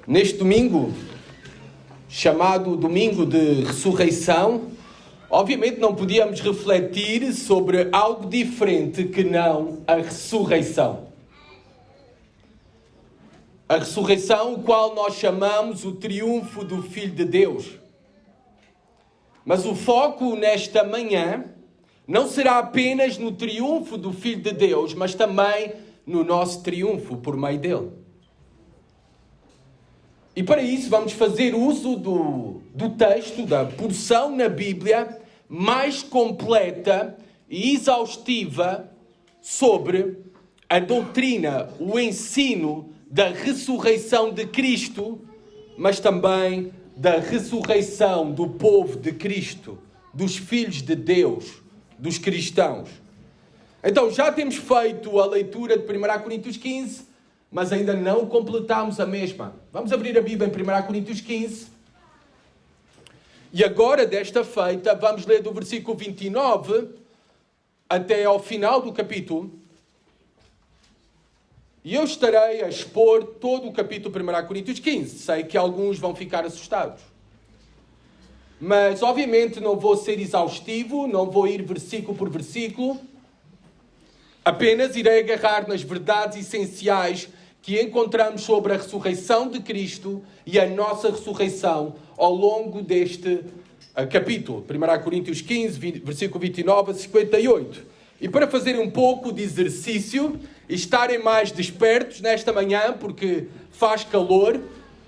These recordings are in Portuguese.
Neste domingo, chamado Domingo de Ressurreição, obviamente não podíamos refletir sobre algo diferente que não a ressurreição. A ressurreição, o qual nós chamamos o triunfo do Filho de Deus. Mas o foco nesta manhã não será apenas no triunfo do Filho de Deus, mas também no nosso triunfo por meio dele. E para isso vamos fazer uso do texto, da porção na Bíblia mais completa e exaustiva sobre a doutrina, o ensino da ressurreição de Cristo, mas também da ressurreição do povo de Cristo, dos filhos de Deus, dos cristãos. Então já temos feito a leitura de 1 Coríntios 15, mas ainda não completámos a mesma. Vamos abrir a Bíblia em 1 Coríntios 15. E agora, desta feita, vamos ler do versículo 29 até ao final do capítulo. E eu estarei a expor todo o capítulo de 1 Coríntios 15. Sei que alguns vão ficar assustados. Mas, obviamente, não vou ser exaustivo, não vou ir versículo por versículo. Apenas irei agarrar nas verdades essenciais que encontramos sobre a ressurreição de Cristo e a nossa ressurreição ao longo deste capítulo. 1 Coríntios 15, versículo 29 a 58. E para fazerem um pouco de exercício e estarem mais despertos nesta manhã, porque faz calor,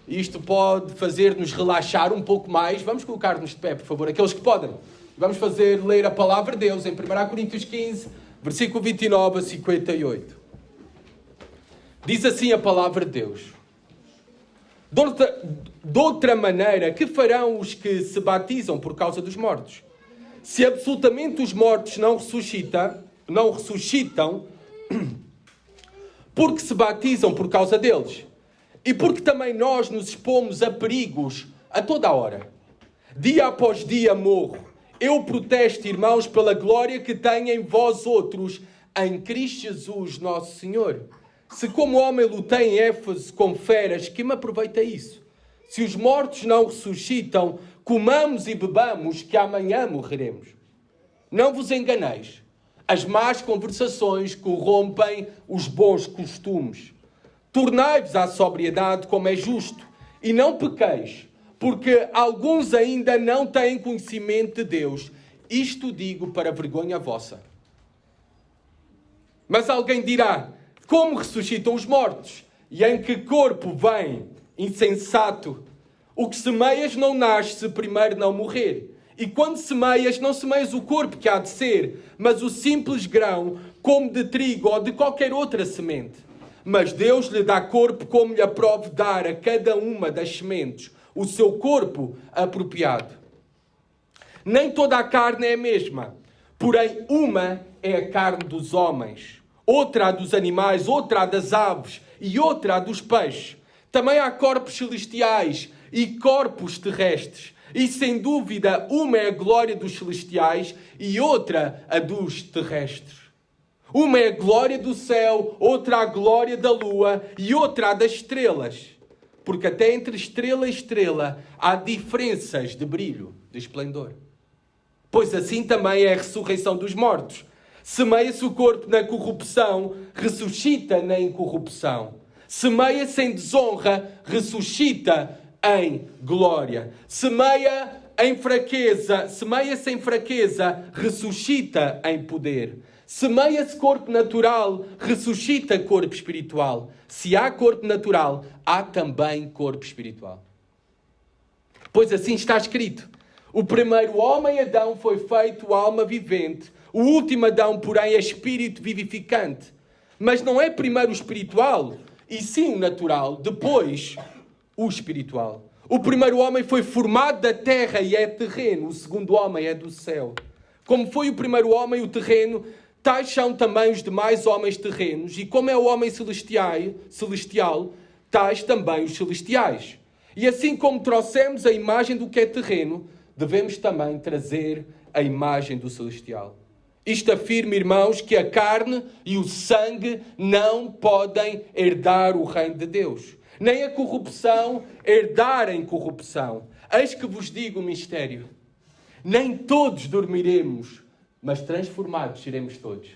e isto pode fazer-nos relaxar um pouco mais, vamos colocar-nos de pé, por favor, aqueles que podem. Vamos ler a palavra de Deus em 1 Coríntios 15, versículo 29 a 58. Diz assim a palavra de Deus. De outra maneira, que farão os que se batizam por causa dos mortos? Se absolutamente os mortos não ressuscitam, porque se batizam por causa deles. E porque também nós nos expomos a perigos a toda a hora. Dia após dia morro. Eu protesto, irmãos, pela glória que tenho em vós outros, em Cristo Jesus, nosso Senhor. Se como homem lutei em Éfeso com feras, que me aproveita isso? Se os mortos não ressuscitam, comamos e bebamos, que amanhã morreremos. Não vos enganeis. As más conversações corrompem os bons costumes. Tornai-vos à sobriedade como é justo, e não pequeis, porque alguns ainda não têm conhecimento de Deus. Isto digo para vergonha vossa. Mas alguém dirá: como ressuscitam os mortos? E em que corpo vem? Insensato! O que semeias não nasce se primeiro não morrer. E quando semeias, não semeias o corpo que há de ser, mas o simples grão, como de trigo ou de qualquer outra semente. Mas Deus lhe dá corpo como lhe aprove dar a cada uma das sementes, o seu corpo apropriado. Nem toda a carne é a mesma, porém uma é a carne dos homens, outra a dos animais, outra a das aves e outra a dos peixes. Também há corpos celestiais e corpos terrestres. E sem dúvida, uma é a glória dos celestiais e outra a dos terrestres. Uma é a glória do céu, outra a glória da lua e outra a das estrelas. Porque até entre estrela e estrela há diferenças de brilho, de esplendor. Pois assim também é a ressurreição dos mortos. Semeia-se o corpo na corrupção, ressuscita na incorrupção. Semeia-se em desonra, ressuscita em glória. Semeia-se em fraqueza, ressuscita em poder. Semeia-se corpo natural, ressuscita corpo espiritual. Se há corpo natural, há também corpo espiritual. Pois assim está escrito: o primeiro homem, Adão, foi feito alma vivente. O último Adão, porém, é espírito vivificante. Mas não é primeiro o espiritual, e sim o natural, depois o espiritual. O primeiro homem foi formado da terra e é terreno, o segundo homem é do céu. Como foi o primeiro homem o terreno, tais são também os demais homens terrenos, e como é o homem celestial, tais também os celestiais. E assim como trouxemos a imagem do que é terreno, devemos também trazer a imagem do celestial. Isto afirma, irmãos, que a carne e o sangue não podem herdar o reino de Deus. nem a corrupção herdarem corrupção. Eis que vos digo o mistério. Nem todos dormiremos, mas transformados seremos todos.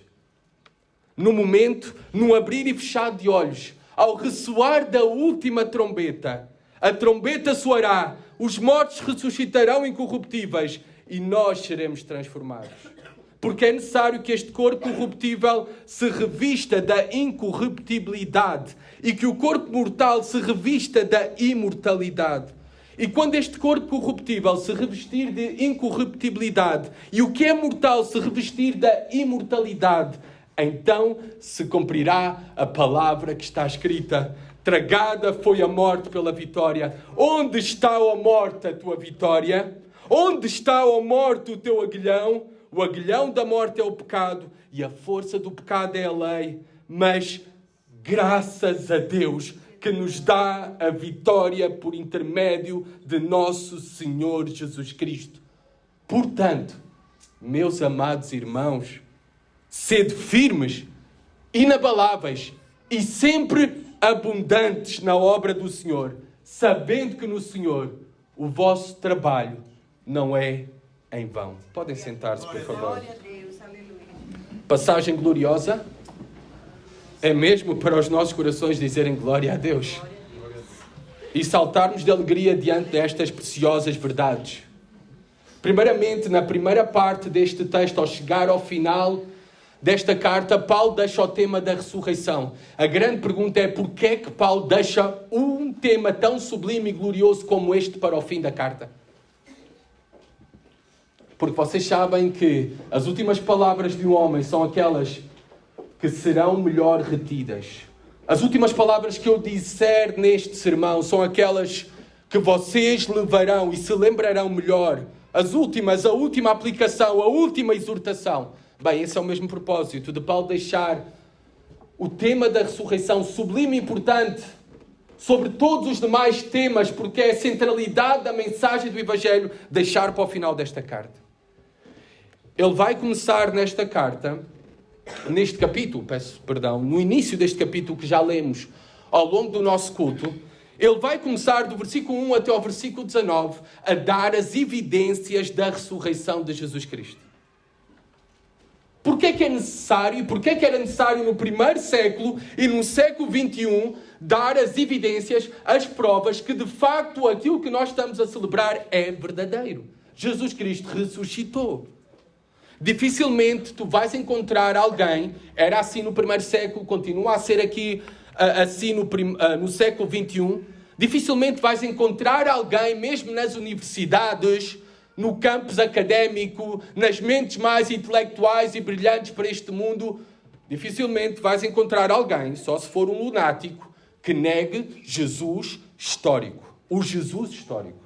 No momento, num abrir e fechar de olhos, ao ressoar da última trombeta, a trombeta soará, os mortos ressuscitarão incorruptíveis e nós seremos transformados. Porque é necessário que este corpo corruptível se revista da incorruptibilidade e que o corpo mortal se revista da imortalidade. E quando este corpo corruptível se revestir de incorruptibilidade e o que é mortal se revestir da imortalidade, então se cumprirá a palavra que está escrita: tragada foi a morte pela vitória. Onde está, ó morte, a tua vitória? Onde está, ó morte, o teu aguilhão? O aguilhão da morte é o pecado e a força do pecado é a lei. Mas graças a Deus que nos dá a vitória por intermédio de nosso Senhor Jesus Cristo. Portanto, meus amados irmãos, sede firmes, inabaláveis e sempre abundantes na obra do Senhor, sabendo que no Senhor o vosso trabalho não é em vão. Podem sentar-se, por favor. Passagem gloriosa. É mesmo para os nossos corações dizerem glória a Deus e saltarmos de alegria diante destas preciosas verdades. Primeiramente, na primeira parte deste texto, ao chegar ao final desta carta, Paulo deixa o tema da ressurreição. A grande pergunta é: porquê é que Paulo deixa um tema tão sublime e glorioso como este para o fim da carta? Porque vocês sabem que as últimas palavras de um homem são aquelas que serão melhor retidas. As últimas palavras que eu disser neste sermão são aquelas que vocês levarão e se lembrarão melhor. As últimas, a última aplicação, a última exortação. Bem, esse é o mesmo propósito de Paulo deixar o tema da ressurreição sublime e importante sobre todos os demais temas, porque é a centralidade da mensagem do Evangelho, deixar para o final desta carta. Ele vai começar nesta carta, neste capítulo, no início deste capítulo que já lemos ao longo do nosso culto, ele vai começar do versículo 1 até ao versículo 19 a dar as evidências da ressurreição de Jesus Cristo. Porquê que é necessário, porquê que era necessário no primeiro século e no século XXI dar as evidências, as provas que de facto aquilo que nós estamos a celebrar é verdadeiro? Jesus Cristo ressuscitou. Dificilmente tu vais encontrar alguém, era assim no primeiro século, continua a ser aqui assim no século XXI, dificilmente vais encontrar alguém, mesmo nas universidades, no campus académico, nas mentes mais intelectuais e brilhantes para este mundo, dificilmente vais encontrar alguém, só se for um lunático, que negue Jesus histórico. O Jesus histórico.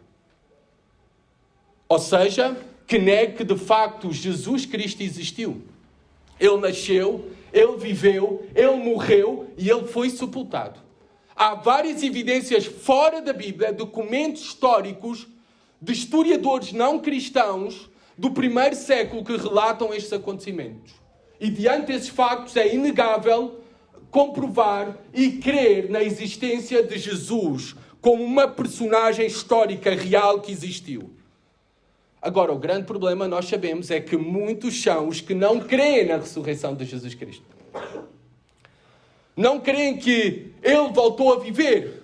Ou seja, que negue que de facto Jesus Cristo existiu. Ele nasceu, ele viveu, ele morreu e ele foi sepultado. Há várias evidências fora da Bíblia, documentos históricos de historiadores não cristãos do primeiro século que relatam estes acontecimentos. E diante desses factos é inegável comprovar e crer na existência de Jesus como uma personagem histórica real que existiu. Agora, o grande problema, nós sabemos, é que muitos são os que não creem na ressurreição de Jesus Cristo. Não creem que Ele voltou a viver.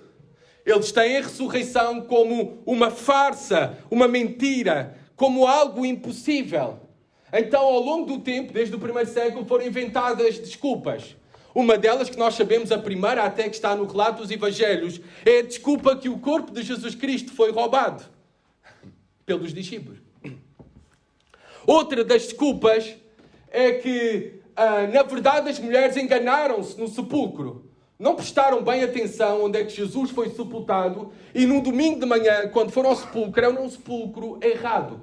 Eles têm a ressurreição como uma farsa, uma mentira, como algo impossível. Então, ao longo do tempo, desde o primeiro século, foram inventadas desculpas. Uma delas, que nós sabemos, a primeira até que está no relato dos Evangelhos, é a desculpa que o corpo de Jesus Cristo foi roubado pelos discípulos. Outra das desculpas é que, na verdade, as mulheres enganaram-se no sepulcro. Não prestaram bem atenção onde é que Jesus foi sepultado e num domingo de manhã, quando foram ao sepulcro, era um sepulcro errado.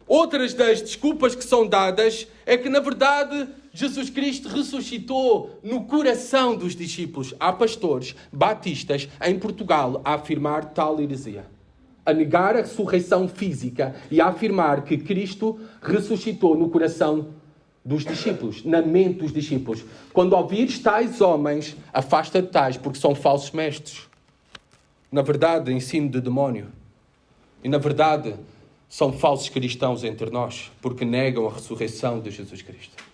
Outras das desculpas que são dadas é que, na verdade, Jesus Cristo ressuscitou no coração dos discípulos. Há pastores batistas em Portugal a afirmar tal heresia. A negar a ressurreição física e a afirmar que Cristo ressuscitou no coração dos discípulos, na mente dos discípulos. Quando ouvires tais homens, afasta-te tais, porque são falsos mestres. Na verdade, ensino de demónio. E na verdade, são falsos cristãos entre nós, porque negam a ressurreição de Jesus Cristo.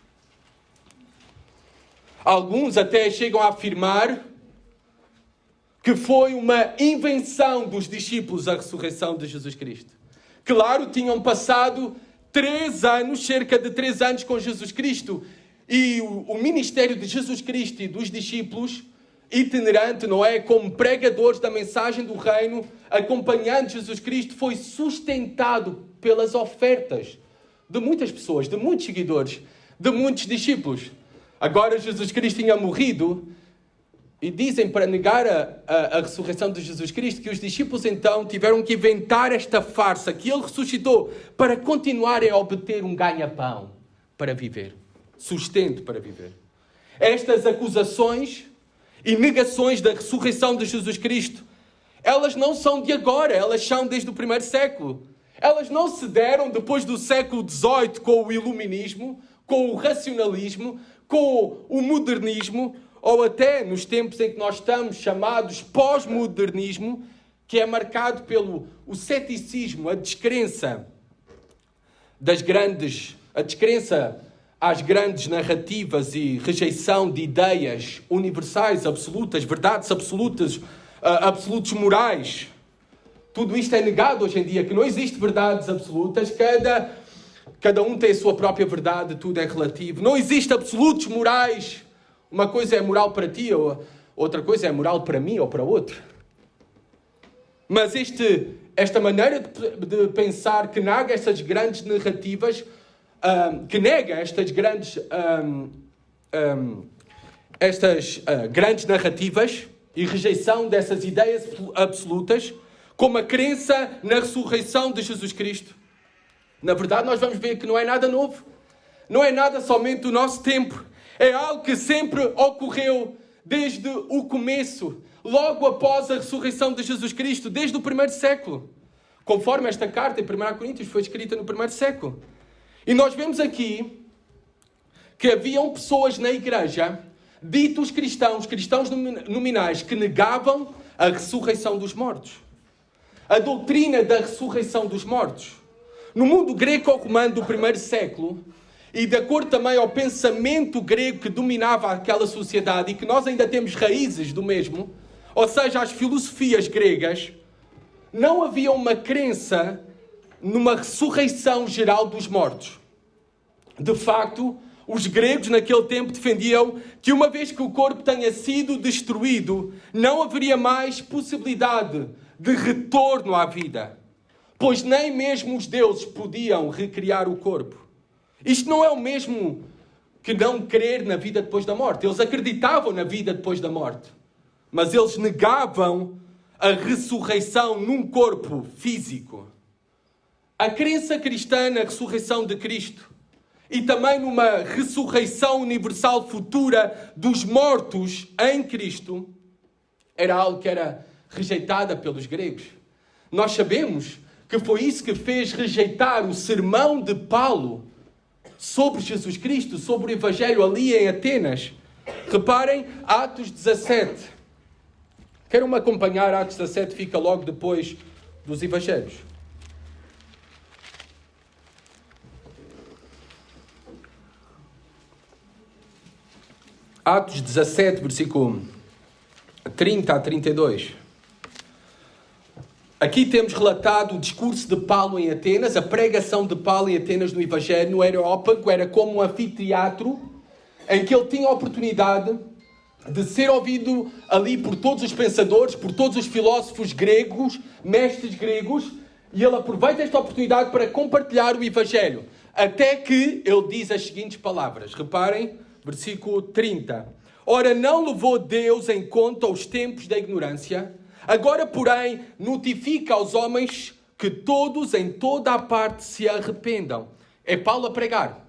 Alguns até chegam a afirmar que foi uma invenção dos discípulos a ressurreição de Jesus Cristo. Claro, tinham passado 3 anos, cerca de 3 anos com Jesus Cristo. E o ministério de Jesus Cristo e dos discípulos, itinerante, não é? Como pregadores da mensagem do reino, acompanhando Jesus Cristo, foi sustentado pelas ofertas de muitas pessoas, de muitos seguidores, de muitos discípulos. Agora Jesus Cristo tinha morrido e dizem, para negar a ressurreição de Jesus Cristo, que os discípulos então tiveram que inventar esta farsa, que ele ressuscitou, para continuarem a obter um ganha-pão para viver, sustento para viver. Estas acusações e negações da ressurreição de Jesus Cristo, elas não são de agora, elas são desde o primeiro século. Elas não se deram depois do século XVIII com o iluminismo, com o racionalismo, com o modernismo, ou até nos tempos em que nós estamos, chamados pós-modernismo, que é marcado pelo o ceticismo, a descrença às grandes narrativas e rejeição de ideias universais, absolutas, verdades absolutas, absolutos morais. Tudo isto é negado hoje em dia, que não existe verdades absolutas, cada um tem a sua própria verdade, tudo é relativo. Não existe absolutos morais. Uma coisa é moral para ti, outra coisa é moral para mim ou para outro. Mas esta maneira de pensar que nega estas grandes narrativas, grandes narrativas e rejeição dessas ideias absolutas, como a crença na ressurreição de Jesus Cristo. Na verdade, nós vamos ver que não é nada novo. Não é nada somente do nosso tempo. É algo que sempre ocorreu desde o começo, logo após a ressurreição de Jesus Cristo, desde o primeiro século. Conforme esta carta em 1 Coríntios foi escrita no primeiro século. E nós vemos aqui que haviam pessoas na igreja, ditos cristãos nominais, que negavam a ressurreição dos mortos. A doutrina da ressurreição dos mortos. No mundo greco-romano do primeiro século, e de acordo também ao pensamento grego que dominava aquela sociedade e que nós ainda temos raízes do mesmo, ou seja, as filosofias gregas, não havia uma crença numa ressurreição geral dos mortos. De facto, os gregos naquele tempo defendiam que uma vez que o corpo tenha sido destruído, não haveria mais possibilidade de retorno à vida, pois nem mesmo os deuses podiam recriar o corpo. Isto não é o mesmo que não crer na vida depois da morte. Eles acreditavam na vida depois da morte, mas eles negavam a ressurreição num corpo físico. A crença cristã na ressurreição de Cristo e também numa ressurreição universal futura dos mortos em Cristo era algo que era rejeitada pelos gregos. Nós sabemos que foi isso que fez rejeitar o sermão de Paulo sobre Jesus Cristo, sobre o Evangelho ali em Atenas. Reparem, Atos 17. Queiram-me acompanhar, Atos 17 fica logo depois dos Evangelhos. Atos 17, versículo 30 a 32. Aqui temos relatado o discurso de Paulo em Atenas, a pregação de Paulo em Atenas no Evangelho, no Areópago, era como um anfiteatro em que ele tinha a oportunidade de ser ouvido ali por todos os pensadores, por todos os filósofos gregos, mestres gregos, e ele aproveita esta oportunidade para compartilhar o Evangelho, até que ele diz as seguintes palavras. Reparem, versículo 30. Ora, não levou Deus em conta os tempos da ignorância. Agora, porém, notifica aos homens que todos, em toda a parte, se arrependam. É Paulo a pregar.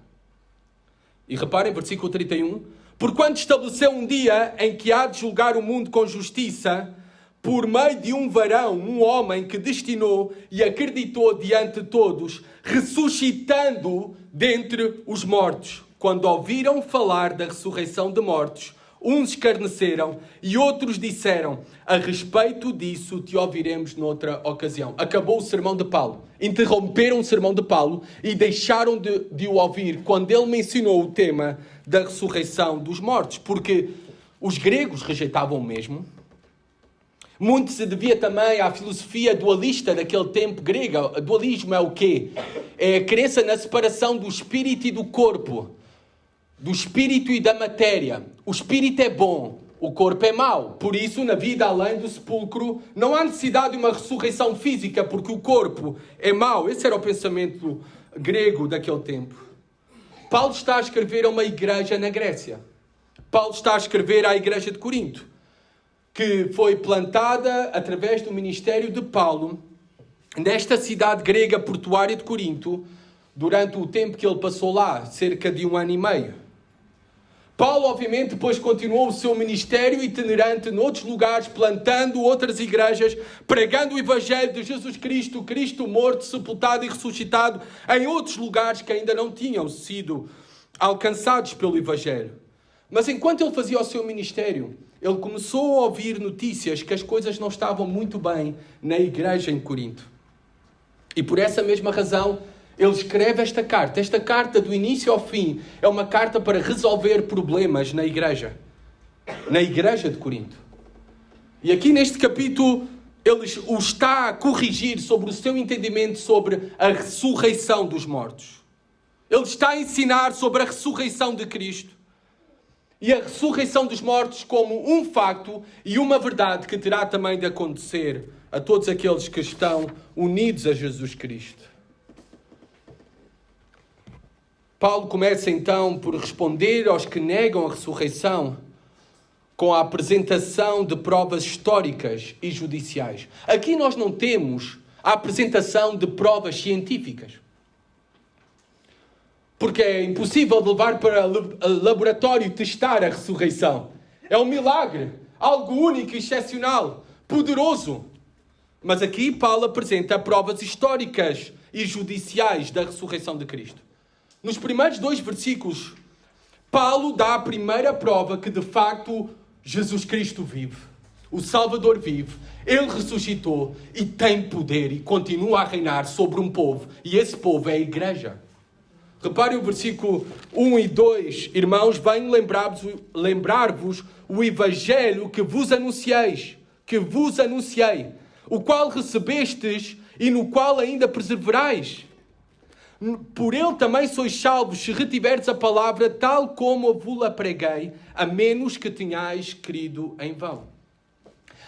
E reparem, versículo 31. Porquanto estabeleceu um dia em que há de julgar o mundo com justiça, por meio de um varão, um homem que destinou e acreditou diante de todos, ressuscitando dentre os mortos. quando ouviram falar da ressurreição de mortos, uns escarneceram e outros disseram: a respeito disso te ouviremos noutra ocasião. Acabou o sermão de Paulo. Interromperam o sermão de Paulo e deixaram de o ouvir quando ele mencionou o tema da ressurreição dos mortos. Porque os gregos rejeitavam o mesmo. Muito se devia também à filosofia dualista daquele tempo grega. Dualismo é o quê? É a crença na separação do espírito e do corpo. Do espírito e da matéria. O espírito é bom, o corpo é mau. Por isso, na vida além do sepulcro, não há necessidade de uma ressurreição física, porque o corpo é mau. Esse era o pensamento grego daquele tempo. Paulo está a escrever a uma igreja na Grécia. Paulo está a escrever à igreja de Corinto, que foi plantada através do ministério de Paulo nesta cidade grega portuária de Corinto, durante o tempo que ele passou lá, cerca de 1 ano e meio. Paulo, obviamente, depois continuou o seu ministério itinerante noutros lugares, plantando outras igrejas, pregando o Evangelho de Jesus Cristo, Cristo morto, sepultado e ressuscitado, em outros lugares que ainda não tinham sido alcançados pelo Evangelho. Mas enquanto ele fazia o seu ministério, ele começou a ouvir notícias que as coisas não estavam muito bem na igreja em Corinto. E por essa mesma razão, ele escreve esta carta. Esta carta, do início ao fim, é uma carta para resolver problemas na igreja de Corinto. E aqui neste capítulo, ele o está a corrigir sobre o seu entendimento sobre a ressurreição dos mortos. Ele está a ensinar sobre a ressurreição de Cristo. E a ressurreição dos mortos como um facto e uma verdade que terá também de acontecer a todos aqueles que estão unidos a Jesus Cristo. Paulo começa então por responder aos que negam a ressurreição com a apresentação de provas históricas e judiciais. Aqui nós não temos a apresentação de provas científicas. Porque é impossível levar para laboratório testar a ressurreição. É um milagre, algo único, excepcional, poderoso. Mas aqui Paulo apresenta provas históricas e judiciais da ressurreição de Cristo. Nos primeiros 2 versículos, Paulo dá a primeira prova que de facto Jesus Cristo vive. O Salvador vive, Ele ressuscitou e tem poder e continua a reinar sobre um povo. E esse povo é a igreja. Reparem o versículo 1 e 2. Irmãos, venho lembrar-vos o Evangelho que vos anunciei, o qual recebestes e no qual ainda perseverais. Por ele também sois salvos, se retiverdes a palavra tal como vos-la preguei, a menos que tenhais crido em vão.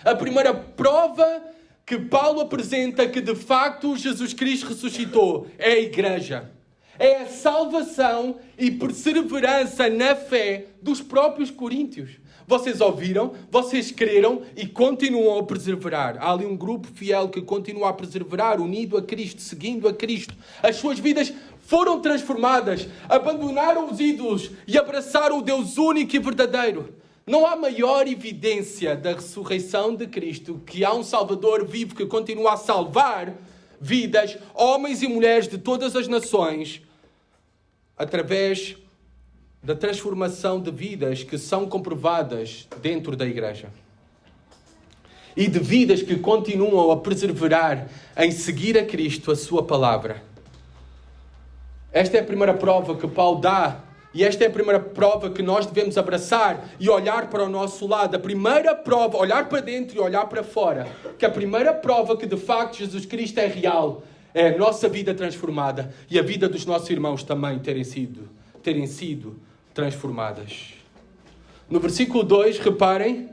A primeira prova que Paulo apresenta que de facto Jesus Cristo ressuscitou é a igreja. É a salvação e perseverança na fé dos próprios coríntios. Vocês ouviram, vocês creram e continuam a perseverar. Há ali um grupo fiel que continua a perseverar, unido a Cristo, seguindo a Cristo. As suas vidas foram transformadas, abandonaram os ídolos e abraçaram o Deus único e verdadeiro. Não há maior evidência da ressurreição de Cristo que há um Salvador vivo que continua a salvar vidas, homens e mulheres de todas as nações, através da transformação de vidas que são comprovadas dentro da igreja. E de vidas que continuam a perseverar em seguir a Cristo, a sua palavra. Esta é a primeira prova que Paulo dá. E esta é a primeira prova que nós devemos abraçar e olhar para o nosso lado. A primeira prova, olhar para dentro e olhar para fora. Que a primeira prova que de facto Jesus Cristo é real é a nossa vida transformada e a vida dos nossos irmãos também terem sido transformadas. No versículo 2, reparem,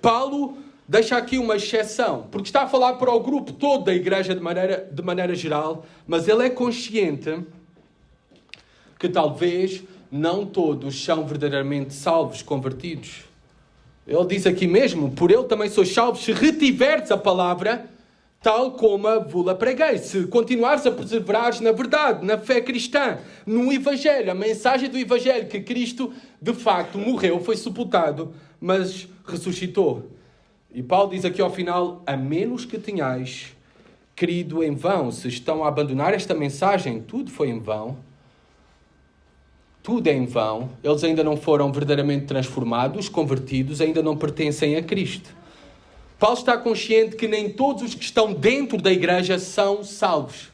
Paulo deixa aqui uma exceção, porque está a falar para o grupo todo da igreja de maneira geral, mas ele é consciente que talvez não todos são verdadeiramente salvos, convertidos. Ele diz aqui mesmo, por ele também sois salvos, se retiverdes a palavra, tal como vos-la preguei. Se continuares a perseverares na verdade, na fé cristã, no Evangelho, a mensagem do Evangelho, que Cristo, de facto, morreu, foi sepultado, mas ressuscitou. E Paulo diz aqui ao final, a menos que tenhais crido em vão. Se estão a abandonar esta mensagem, tudo foi em vão. tudo é em vão, eles ainda não foram verdadeiramente transformados, convertidos, ainda não pertencem a Cristo. Paulo está consciente que nem todos os que estão dentro da igreja são salvos.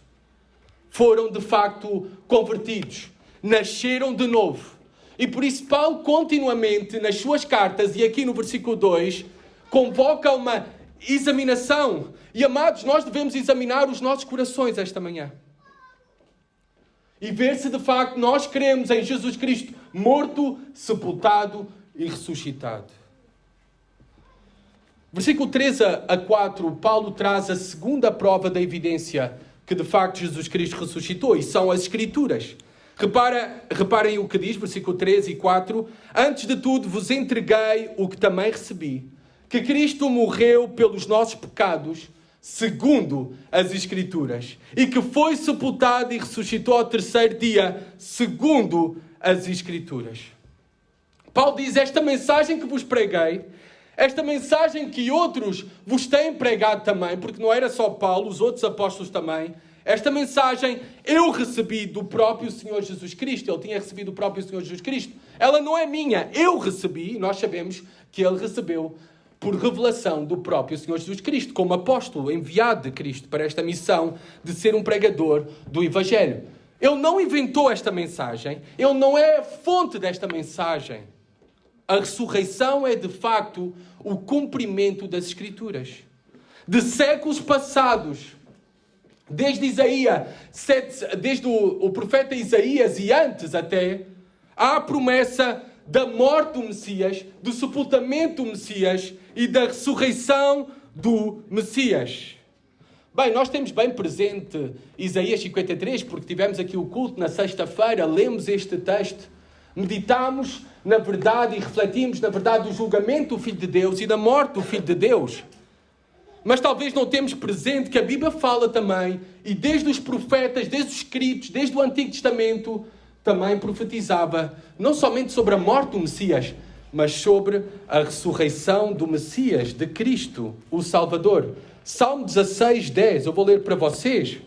Foram de facto convertidos, nasceram de novo. E por isso Paulo continuamente nas suas cartas, e aqui no versículo 2, convoca uma examinação. E amados, nós devemos examinar os nossos corações esta manhã. E ver se de facto nós cremos em Jesus Cristo morto, sepultado e ressuscitado. Versículo 3 a 4, Paulo traz a segunda prova da evidência que de facto Jesus Cristo ressuscitou, e são as Escrituras. Reparem o que diz, versículo 3 e 4. Antes de tudo vos entreguei o que também recebi, que Cristo morreu pelos nossos pecados, segundo as Escrituras, e que foi sepultado e ressuscitou ao terceiro dia, segundo as Escrituras. Paulo diz, esta mensagem que vos preguei, esta mensagem que outros vos têm pregado também, porque não era só Paulo, os outros apóstolos também, esta mensagem eu recebi do próprio Senhor Jesus Cristo. Ele tinha recebido do próprio Senhor Jesus Cristo. Ela não é minha, eu recebi, nós sabemos que ele recebeu por revelação do próprio Senhor Jesus Cristo, como apóstolo enviado de Cristo para esta missão de ser um pregador do Evangelho. Ele não inventou esta mensagem, ele não é a fonte desta mensagem. A ressurreição é, de facto, o cumprimento das Escrituras. De séculos passados, desde o profeta Isaías e antes até, há a promessa da morte do Messias, do sepultamento do Messias e da ressurreição do Messias. Bem, nós temos bem presente Isaías 53, porque tivemos aqui o culto na sexta-feira, lemos este texto, meditamos na verdade e refletimos na verdade do julgamento do Filho de Deus e da morte do Filho de Deus. Mas talvez não temos presente que a Bíblia fala também, e desde os profetas, desde os escritos, desde o Antigo Testamento, também profetizava não somente sobre a morte do Messias, mas sobre a ressurreição do Messias, de Cristo, o Salvador. Salmo 16, 10, eu vou ler para vocês.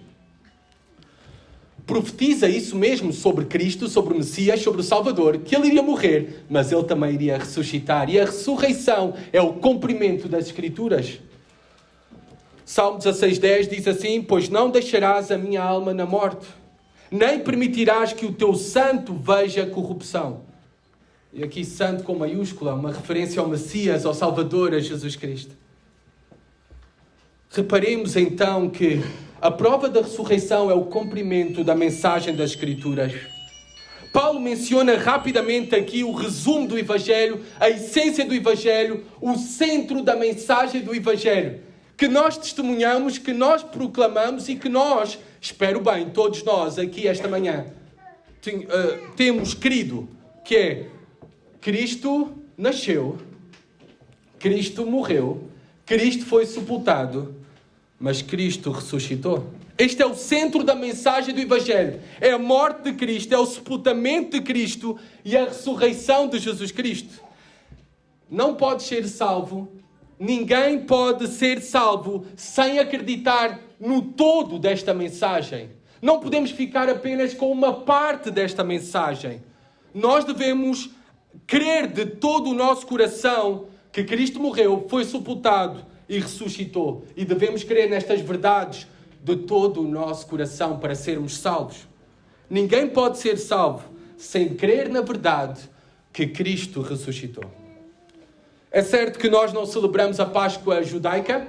Profetiza isso mesmo sobre Cristo, sobre o Messias, sobre o Salvador, que ele iria morrer, mas ele também iria ressuscitar. E a ressurreição é o cumprimento das Escrituras. Salmo 16, 10 diz assim, pois não deixarás a minha alma na morte, nem permitirás que o teu santo veja corrupção. E aqui santo com maiúscula, uma referência ao Messias, ao Salvador, a Jesus Cristo. Reparemos então que a prova da ressurreição é o cumprimento da mensagem das Escrituras. Paulo menciona rapidamente aqui o resumo do Evangelho, a essência do Evangelho, o centro da mensagem do Evangelho, que nós testemunhamos, que nós proclamamos e que nós, espero bem, todos nós aqui esta manhã, temos crido, que é Cristo nasceu, Cristo morreu, Cristo foi sepultado, mas Cristo ressuscitou. Este é o centro da mensagem do Evangelho. É a morte de Cristo, é o sepultamento de Cristo e a ressurreição de Jesus Cristo. Não pode ser salvo, ninguém pode ser salvo sem acreditar no todo desta mensagem. Não podemos ficar apenas com uma parte desta mensagem. Nós devemos crer de todo o nosso coração que Cristo morreu, foi sepultado e ressuscitou. E devemos crer nestas verdades de todo o nosso coração para sermos salvos. Ninguém pode ser salvo sem crer na verdade que Cristo ressuscitou. É certo que nós não celebramos a Páscoa judaica.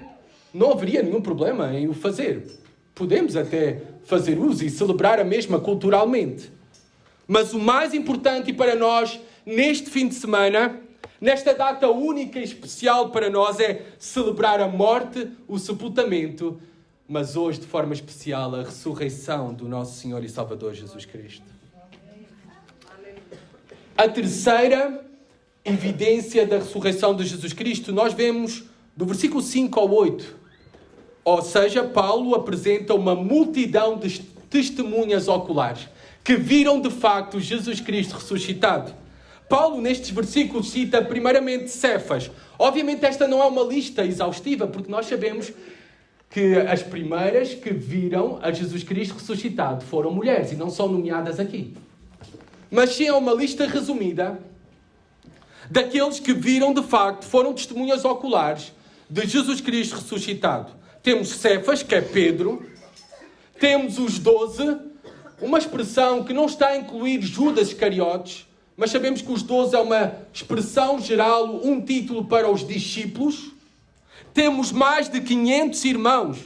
Não haveria nenhum problema em o fazer. Podemos até fazer uso e celebrar a mesma culturalmente. Mas o mais importante para nós, neste fim de semana, nesta data única e especial para nós, é celebrar a morte, o sepultamento, mas hoje, de forma especial, a ressurreição do nosso Senhor e Salvador Jesus Cristo. A terceira evidência da ressurreição de Jesus Cristo, nós vemos do versículo 5 ao 8. Ou seja, Paulo apresenta uma multidão de testemunhas oculares que viram de facto Jesus Cristo ressuscitado. Paulo, nestes versículos, cita primeiramente Cefas. Obviamente esta não é uma lista exaustiva, porque nós sabemos que as primeiras que viram a Jesus Cristo ressuscitado foram mulheres e não são nomeadas aqui. mas sim é uma lista resumida daqueles que viram de facto, foram testemunhas oculares de Jesus Cristo ressuscitado. Temos Cefas, que é Pedro, temos os 12, uma expressão que não está a incluir Judas Iscariotes, mas sabemos que os 12 é uma expressão geral, um título para os discípulos. Temos mais de 500 irmãos.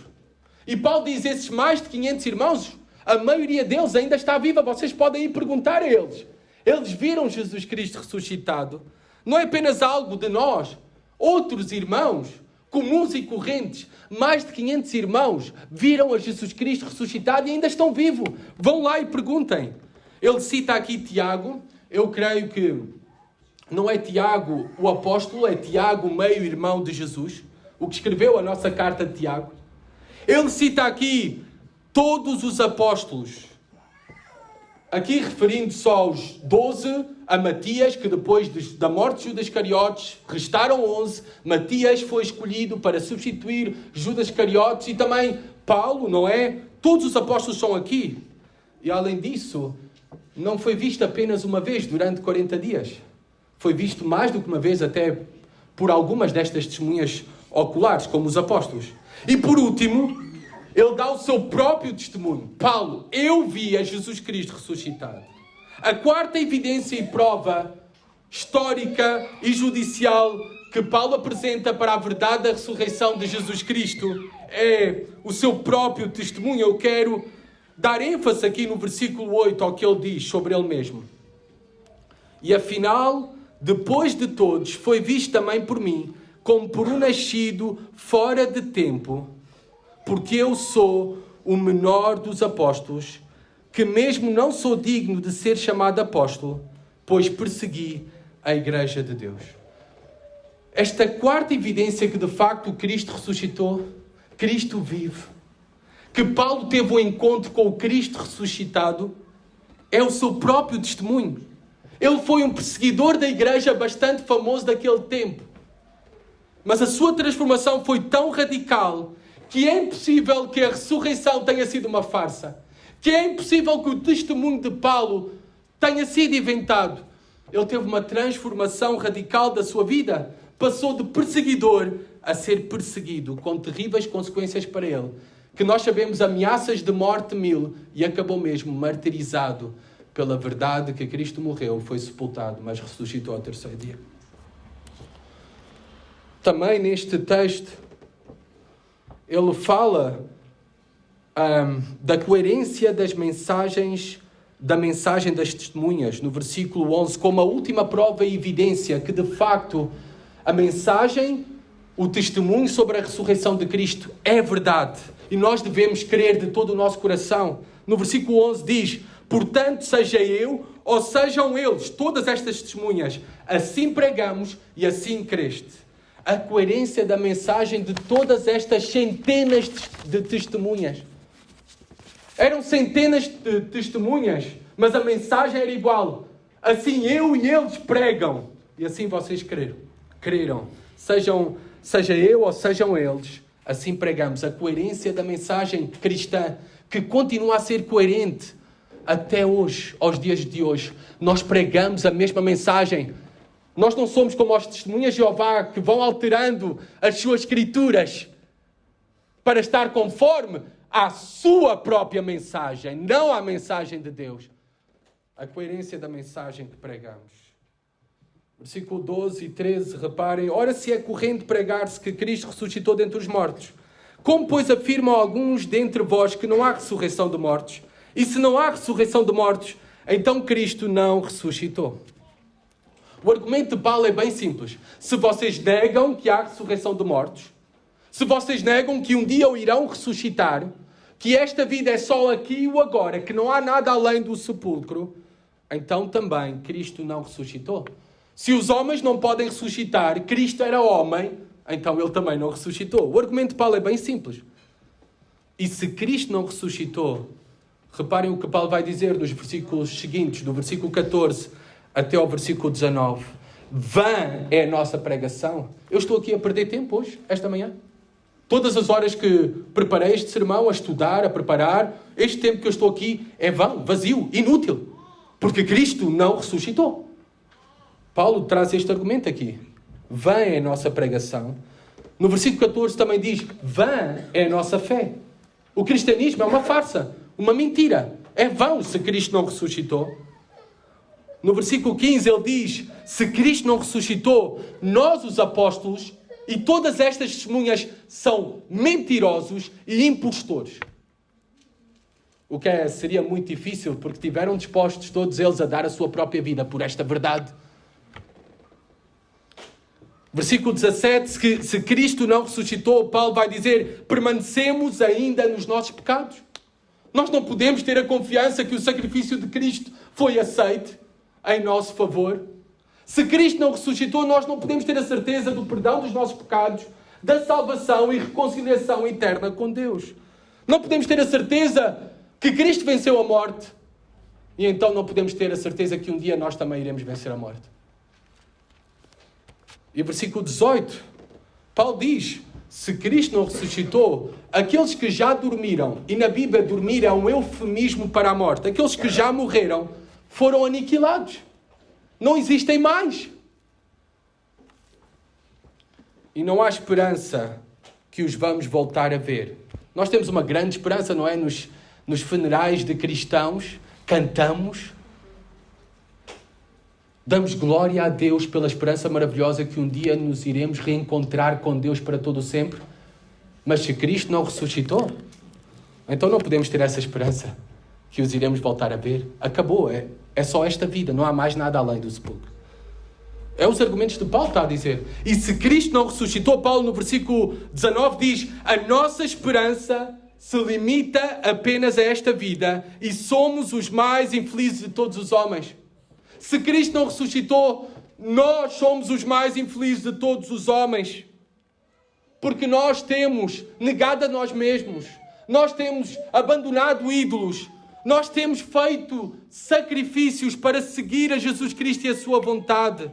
E Paulo diz, esses mais de 500 irmãos, a maioria deles ainda está viva. Vocês podem ir perguntar a eles. Eles viram Jesus Cristo ressuscitado. Não é apenas algo de nós. Outros irmãos, comuns e correntes, mais de 500 irmãos, viram a Jesus Cristo ressuscitado e ainda estão vivos. Vão lá e perguntem. Ele cita aqui Tiago. Eu creio que não é Tiago o apóstolo, é Tiago, meio-irmão de Jesus, o que escreveu a nossa carta de Tiago. Ele cita aqui todos os apóstolos, aqui referindo-se aos 12, a Matias, que depois da morte de Judas Iscariotes, restaram 11. Matias foi escolhido para substituir Judas Iscariotes e também Paulo, não é? Todos os apóstolos são aqui. E além disso, não foi visto apenas uma vez durante 40 dias. Foi visto mais do que uma vez até por algumas destas testemunhas oculares, como os apóstolos. E por último, ele dá o seu próprio testemunho. Paulo, eu vi a Jesus Cristo ressuscitado. A quarta evidência e prova histórica e judicial que Paulo apresenta para a verdade da ressurreição de Jesus Cristo é o seu próprio testemunho. Eu quero dar ênfase aqui no versículo 8 ao que ele diz sobre ele mesmo. E afinal, depois de todos, foi visto também por mim, como por um nascido fora de tempo, porque eu sou o menor dos apóstolos, que mesmo não sou digno de ser chamado apóstolo, pois persegui a igreja de Deus. Esta quarta evidência que de facto Cristo ressuscitou, Cristo vive, que Paulo teve um encontro com o Cristo ressuscitado, é o seu próprio testemunho. Ele foi um perseguidor da igreja bastante famoso daquele tempo. Mas a sua transformação foi tão radical que é impossível que a ressurreição tenha sido uma farsa. Que é impossível que o testemunho de Paulo tenha sido inventado. Ele teve uma transformação radical da sua vida. Passou de perseguidor a ser perseguido, com terríveis consequências para ele. Que nós sabemos ameaças de morte 1000 e acabou mesmo martirizado pela verdade que Cristo morreu, foi sepultado, mas ressuscitou ao terceiro dia. Também neste texto, ele fala da coerência das mensagens, da mensagem das testemunhas, no versículo 11, como a última prova e evidência que, de facto, a mensagem, o testemunho sobre a ressurreição de Cristo é verdade. E nós devemos crer de todo o nosso coração. No versículo 11 diz, portanto, seja eu ou sejam eles, todas estas testemunhas, assim pregamos e assim creste. A coerência da mensagem de todas estas centenas de testemunhas. Eram centenas de testemunhas, mas a mensagem era igual. Assim eu e eles pregam. E assim vocês creram. Seja eu ou sejam eles, assim pregamos. A coerência da mensagem cristã, que continua a ser coerente até hoje, aos dias de hoje. Nós pregamos a mesma mensagem. Nós não somos como as testemunhas de Jeová, que vão alterando as suas escrituras para estar conforme à sua própria mensagem, não à mensagem de Deus. A coerência da mensagem que pregamos. Versículo 12 e 13, reparem. Ora, se é corrente pregar-se que Cristo ressuscitou dentre os mortos, como, pois, afirmam alguns dentre vós que não há ressurreição de mortos? E se não há ressurreição de mortos, então Cristo não ressuscitou. O argumento de Paulo é bem simples. Se vocês negam que há ressurreição de mortos, se vocês negam que um dia o irão ressuscitar, que esta vida é só aqui e o agora, que não há nada além do sepulcro, então também Cristo não ressuscitou. Se os homens não podem ressuscitar, Cristo era homem, então ele também não ressuscitou. O argumento de Paulo é bem simples. E se Cristo não ressuscitou, reparem o que Paulo vai dizer nos versículos seguintes, do versículo 14 até ao versículo 19. Vã é a nossa pregação. Eu estou aqui a perder tempo hoje, esta manhã. Todas as horas que preparei este sermão, a estudar, a preparar, este tempo que eu estou aqui é vão, vazio, inútil. Porque Cristo não ressuscitou. Paulo traz este argumento aqui. Vã é a nossa pregação. No versículo 14 também diz, vã é a nossa fé. O cristianismo é uma farsa, uma mentira. É vão se Cristo não ressuscitou. No versículo 15 ele diz, se Cristo não ressuscitou, nós os apóstolos e todas estas testemunhas são mentirosos e impostores. O que seria muito difícil, porque tiveram dispostos todos eles a dar a sua própria vida por esta verdade. Versículo 17, se Cristo não ressuscitou, Paulo vai dizer, permanecemos ainda nos nossos pecados. Nós não podemos ter a confiança que o sacrifício de Cristo foi aceito em nosso favor. Se Cristo não ressuscitou, nós não podemos ter a certeza do perdão dos nossos pecados, da salvação e reconciliação eterna com Deus. Não podemos ter a certeza que Cristo venceu a morte. E então não podemos ter a certeza que um dia nós também iremos vencer a morte. E o versículo 18, Paulo diz, se Cristo não ressuscitou, aqueles que já dormiram, e na Bíblia dormir é um eufemismo para a morte, aqueles que já morreram, foram aniquilados. Não existem mais. E não há esperança que os vamos voltar a ver. Nós temos uma grande esperança, não é? Nos funerais de cristãos, cantamos, damos glória a Deus pela esperança maravilhosa que um dia nos iremos reencontrar com Deus para todo o sempre. Mas se Cristo não ressuscitou, então não podemos ter essa esperança que os iremos voltar a ver. Acabou, é só esta vida, não há mais nada além do sepulcro. É os argumentos de Paulo está a dizer. E se Cristo não ressuscitou, Paulo no versículo 19 diz, a nossa esperança se limita apenas a esta vida e somos os mais infelizes de todos os homens. Se Cristo não ressuscitou, nós somos os mais infelizes de todos os homens. Porque nós temos negado a nós mesmos. Nós temos abandonado ídolos. Nós temos feito sacrifícios para seguir a Jesus Cristo e a sua vontade.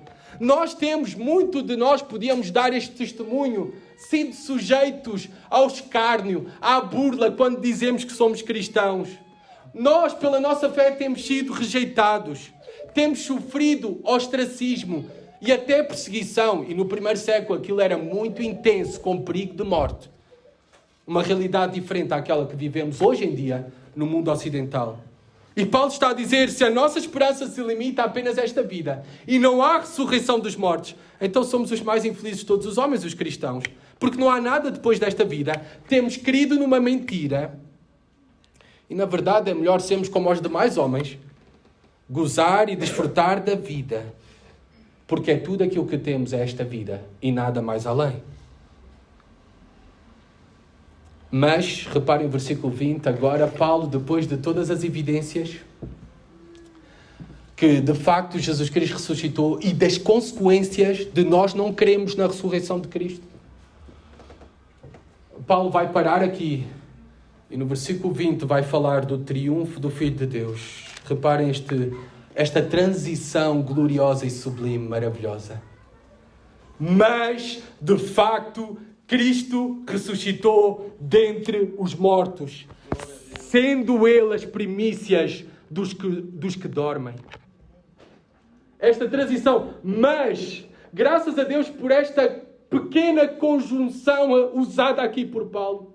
Muito de nós podíamos dar este testemunho, sendo sujeitos ao escárnio, à burla, quando dizemos que somos cristãos. Nós, pela nossa fé, temos sido rejeitados. Temos sofrido ostracismo e até perseguição. E no primeiro século aquilo era muito intenso, com perigo de morte. Uma realidade diferente àquela que vivemos hoje em dia no mundo ocidental. E Paulo está a dizer, se a nossa esperança se limita a apenas esta vida e não há ressurreição dos mortos, então somos os mais infelizes de todos os homens, os cristãos. Porque não há nada depois desta vida. Temos crido numa mentira. E na verdade é melhor sermos como os demais homens, gozar e desfrutar da vida, porque é tudo aquilo que temos é esta vida e nada mais além. Mas, reparem o versículo 20, agora Paulo, depois de todas as evidências que de facto Jesus Cristo ressuscitou e das consequências de nós não crermos na ressurreição de Cristo, Paulo vai parar aqui e no versículo 20 vai falar do triunfo do Filho de Deus. Reparem esta transição gloriosa e sublime, maravilhosa. Mas, de facto, Cristo ressuscitou dentre os mortos, sendo Ele as primícias dos que dormem. Esta transição, mas, graças a Deus por esta pequena conjunção usada aqui por Paulo,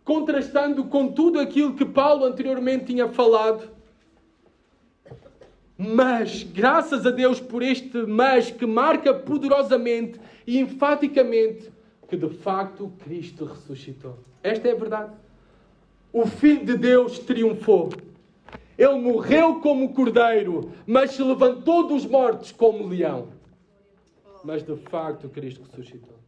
contrastando com tudo aquilo que Paulo anteriormente tinha falado. Mas, graças a Deus por este mas que marca poderosamente e enfaticamente que de facto Cristo ressuscitou. Esta é a verdade. O Filho de Deus triunfou. Ele morreu como cordeiro, mas se levantou dos mortos como leão. Mas de facto Cristo ressuscitou.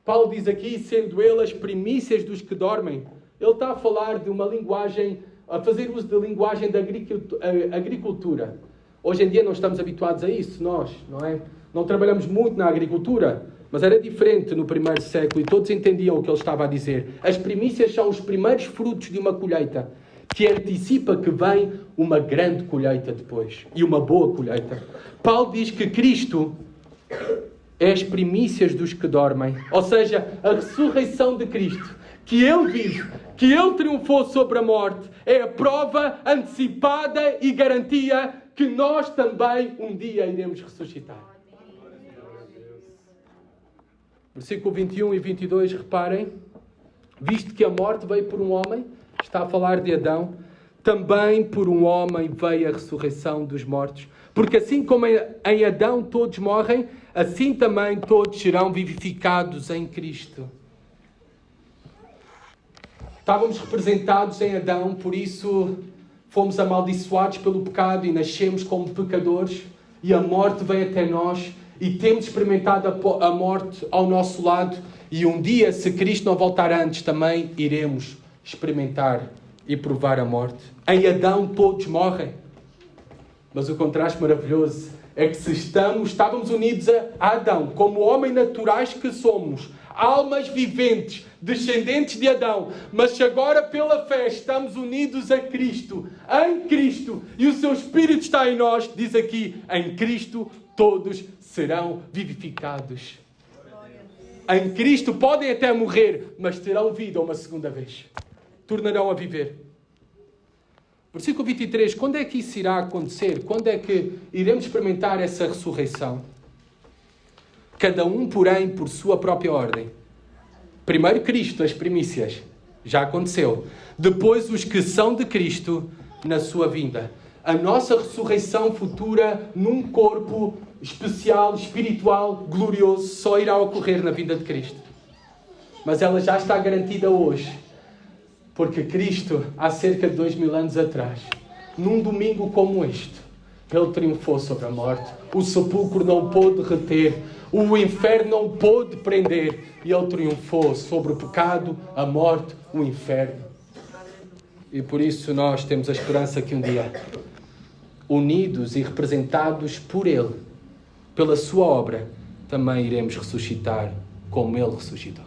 Paulo diz aqui, sendo Ele as primícias dos que dormem. Ele está a falar de uma linguagem, a fazer uso da linguagem da agricultura. Hoje em dia não estamos habituados a isso, nós, não é? Não trabalhamos muito na agricultura, mas era diferente no primeiro século e todos entendiam o que ele estava a dizer. As primícias são os primeiros frutos de uma colheita, que antecipa que vem uma grande colheita depois, e uma boa colheita. Paulo diz que Cristo é as primícias dos que dormem, ou seja, a ressurreição de Cristo, que Ele vive, que Ele triunfou sobre a morte, é a prova antecipada e garantia que nós também um dia iremos ressuscitar. Versículo 21 e 22, reparem. Visto que a morte veio por um homem, está a falar de Adão, também por um homem veio a ressurreição dos mortos. Porque assim como em Adão todos morrem, assim também todos serão vivificados em Cristo. Estávamos representados em Adão, por isso fomos amaldiçoados pelo pecado e nascemos como pecadores, e a morte veio até nós, e temos experimentado a morte ao nosso lado, e um dia, se Cristo não voltar antes, também iremos experimentar e provar a morte. Em Adão todos morrem. Mas o contraste maravilhoso é que se estávamos unidos a Adão, como homens naturais que somos, almas viventes, descendentes de Adão, mas se agora pela fé estamos unidos a Cristo, em Cristo, e o seu Espírito está em nós, diz aqui, em Cristo todos serão vivificados. Em Cristo podem até morrer, mas terão vida uma segunda vez. Tornarão a viver. Versículo 23. Quando é que isso irá acontecer? Quando é que iremos experimentar essa ressurreição? Cada um, porém, por sua própria ordem. Primeiro Cristo, as primícias. Já aconteceu. Depois os que são de Cristo na sua vinda. A nossa ressurreição futura num corpo especial, espiritual, glorioso, só irá ocorrer na vinda de Cristo. Mas ela já está garantida hoje. Porque Cristo, há cerca de 2000 anos atrás, num domingo como este, Ele triunfou sobre a morte. O sepulcro não pôde reter. O inferno não pôde prender. E Ele triunfou sobre o pecado, a morte, o inferno. E por isso nós temos a esperança que um dia, unidos e representados por Ele, pela sua obra, também iremos ressuscitar como Ele ressuscitou.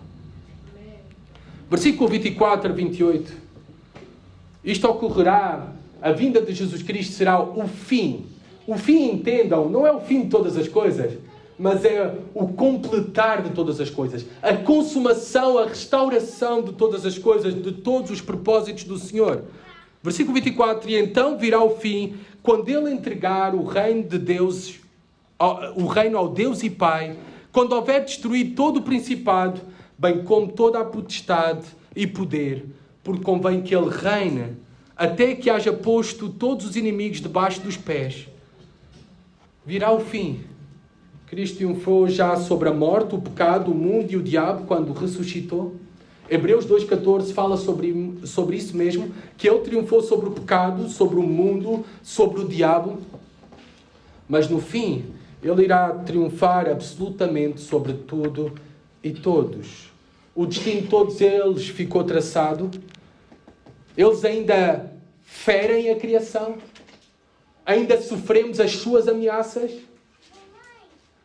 Versículo 24 a 28. Isto ocorrerá, a vinda de Jesus Cristo será o fim. O fim, entendam, não é o fim de todas as coisas, mas é o completar de todas as coisas. A consumação, a restauração de todas as coisas, de todos os propósitos do Senhor. Versículo 24. E então virá o fim, quando Ele entregar o reino de Deus, o reino ao Deus e Pai, quando houver destruído todo o principado, bem como toda a potestade e poder, porque convém que Ele reine, até que haja posto todos os inimigos debaixo dos pés. Virá o fim. Cristo triunfou já sobre a morte, o pecado, o mundo e o diabo quando ressuscitou. Hebreus 2,14 fala sobre isso mesmo, que Ele triunfou sobre o pecado, sobre o mundo, sobre o diabo. Mas no fim, Ele irá triunfar absolutamente sobre tudo e todos. O destino de todos eles ficou traçado. Eles ainda ferem a criação. Ainda sofremos as suas ameaças.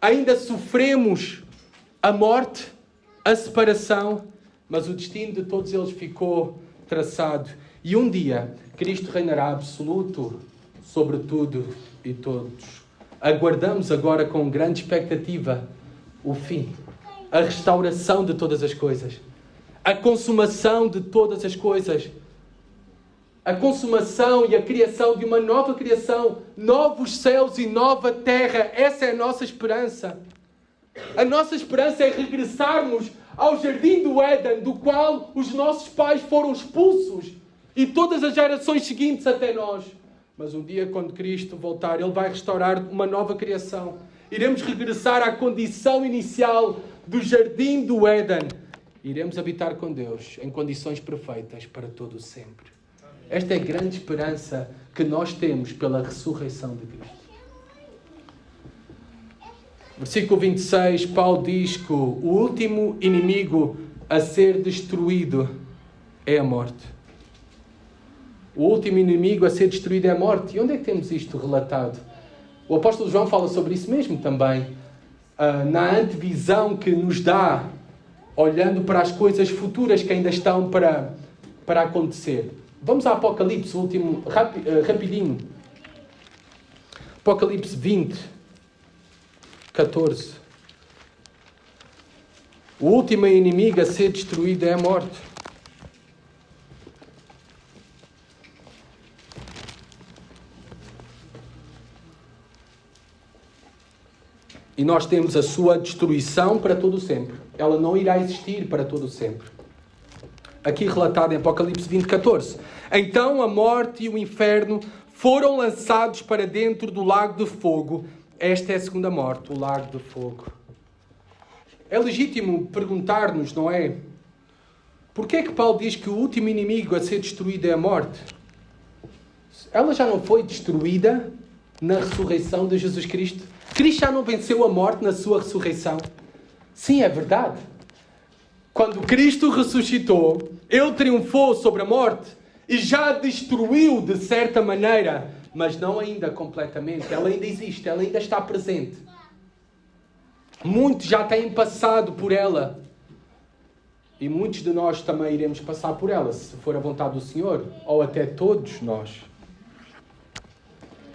Ainda sofremos a morte, a separação. Mas o destino de todos eles ficou traçado. E um dia, Cristo reinará absoluto sobre tudo e todos. Aguardamos agora com grande expectativa o fim. A restauração de todas as coisas. A consumação de todas as coisas. A consumação e a criação de uma nova criação. Novos céus e nova terra. Essa é a nossa esperança. A nossa esperança é regressarmos ao jardim do Éden, do qual os nossos pais foram expulsos. E todas as gerações seguintes até nós. Mas um dia, quando Cristo voltar, Ele vai restaurar uma nova criação. Iremos regressar à condição inicial do jardim do Éden. Iremos habitar com Deus em condições perfeitas para todo o sempre. Esta é a grande esperança que nós temos pela ressurreição de Cristo. Versículo 26, Paulo diz que o último inimigo a ser destruído é a morte. O último inimigo a ser destruído é a morte. E onde é que temos isto relatado? O apóstolo João fala sobre isso mesmo também. Na antevisão que nos dá, olhando para as coisas futuras que ainda estão para acontecer. Vamos a Apocalipse, o último, rapidinho. Apocalipse 20, 14. O último inimigo a ser destruído é a morte. E nós temos a sua destruição para todo o sempre. Ela não irá existir para todo o sempre. Aqui relatado em Apocalipse 20:14. Então a morte e o inferno foram lançados para dentro do lago de fogo. Esta é a segunda morte, o lago de fogo. É legítimo perguntar-nos, não é? Porquê é que Paulo diz que o último inimigo a ser destruído é a morte? Ela já não foi destruída na ressurreição de Jesus Cristo? Cristo já não venceu a morte na sua ressurreição? Sim, é verdade. Quando Cristo ressuscitou, Ele triunfou sobre a morte e já a destruiu de certa maneira, mas não ainda completamente. Ela ainda existe, ela ainda está presente. Muitos já têm passado por ela. E muitos de nós também iremos passar por ela, se for a vontade do Senhor, ou até todos nós.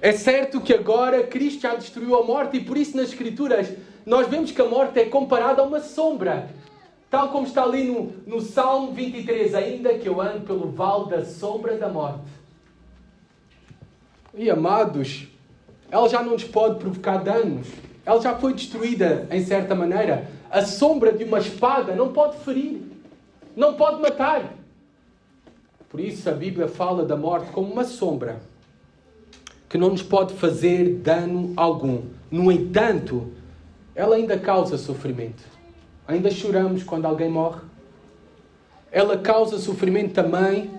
É certo que agora Cristo já destruiu a morte e por isso nas Escrituras nós vemos que a morte é comparada a uma sombra. Tal como está ali no Salmo 23, ainda que eu ande pelo vale da sombra da morte. E amados, ela já não nos pode provocar danos. Ela já foi destruída em certa maneira. A sombra de uma espada não pode ferir, não pode matar. Por isso a Bíblia fala da morte como uma sombra que não nos pode fazer dano algum. No entanto, ela ainda causa sofrimento. Ainda choramos quando alguém morre. Ela causa sofrimento também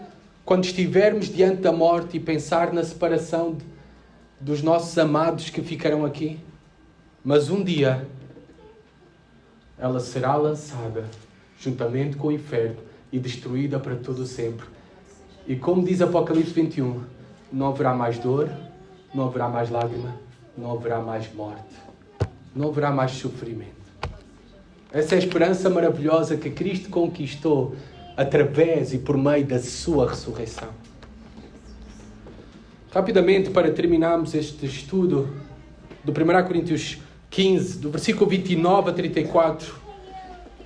quando estivermos diante da morte e pensar na separação dos nossos amados que ficarão aqui. Mas um dia ela será lançada juntamente com o inferno e destruída para todo o sempre. E como diz Apocalipse 21, não haverá mais dor, não haverá mais lágrima, não haverá mais morte, não haverá mais sofrimento. Essa é a esperança maravilhosa que Cristo conquistou através e por meio da sua ressurreição. Rapidamente, para terminarmos este estudo do 1 Coríntios 15, do versículo 29 a 34,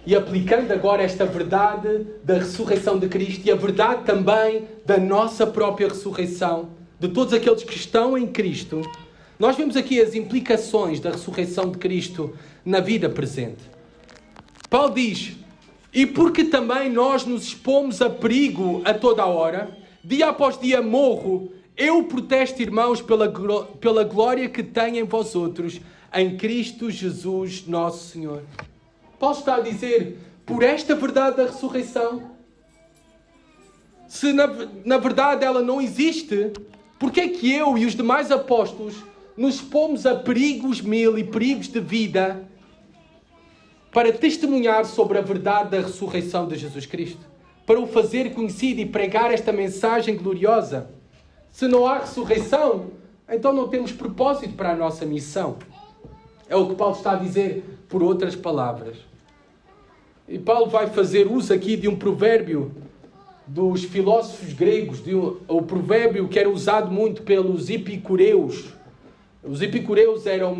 e aplicando agora esta verdade da ressurreição de Cristo e a verdade também da nossa própria ressurreição, de todos aqueles que estão em Cristo, nós vemos aqui as implicações da ressurreição de Cristo na vida presente. Paulo diz, e porque também nós nos expomos a perigo a toda a hora, dia após dia morro, eu protesto, irmãos, pela glória que tenho em vós outros, em Cristo Jesus nosso Senhor. Paulo está a dizer, por esta verdade da ressurreição, se na verdade ela não existe, porque é que eu e os demais apóstolos nos expomos a perigos mil e perigos de vida para testemunhar sobre a verdade da ressurreição de Jesus Cristo, para o fazer conhecido e pregar esta mensagem gloriosa? Se não há ressurreição, então não temos propósito para a nossa missão. É o que Paulo está a dizer por outras palavras. E Paulo vai fazer uso aqui de um provérbio dos filósofos gregos, o provérbio que era usado muito pelos epicureus. Os epicureus eram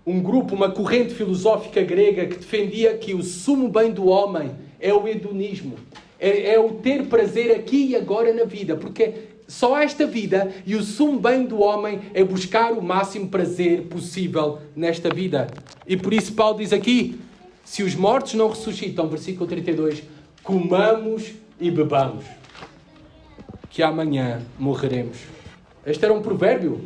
um grupo, uma corrente filosófica grega que defendia que o sumo bem do homem é o hedonismo. É o ter prazer aqui e agora na vida, porque só esta vida e o sumo bem do homem é buscar o máximo prazer possível nesta vida. E por isso Paulo diz aqui, se os mortos não ressuscitam, versículo 32, comamos e bebamos, que amanhã morreremos. Este era um provérbio